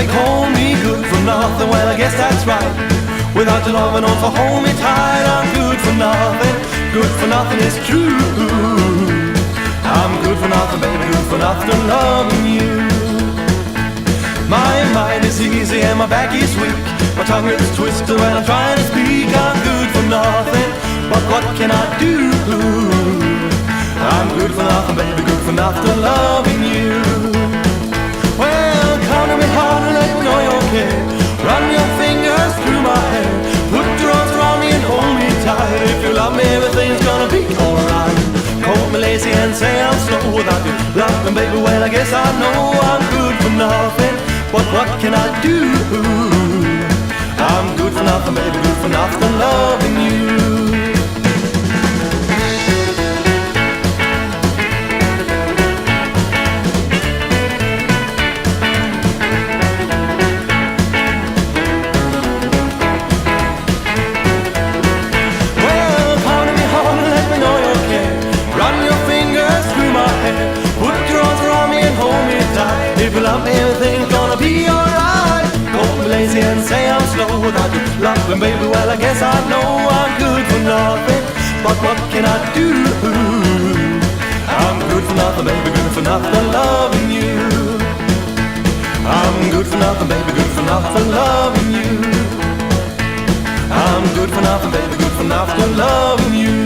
They call me good for nothing, well I guess that's right. Without your loving on to hold me tight, I'm good for nothing. Good for nothing is true. I'm good for nothing, baby, good for nothing, loving you. My mind is easy and my back is weak. My tongue is twisted when I'm trying to speak. I'm good for nothing, but what can I do? I'm good for nothing, baby, good for nothing, loving you. Well, come to me hard and let me know you care. Run your fingers through my hair. Put your arms around me and hold me tight. If you love me, everything's gonna be alright. Call me lazy and say I'm slow without you loving, baby, well I guess I know I'm good for nothing, but what can I do? I'm good for nothing, baby, good for nothing, loving you. If you love me, everything's gonna be alright. Call me lazy and say I'm slow without you loving, baby, well I guess I know I'm good for nothing, but what can I do? I'm good for nothing, baby, good for nothing, loving you. I'm good for nothing, baby, good for nothing, loving you. I'm good for nothing, baby, good for nothing, loving you.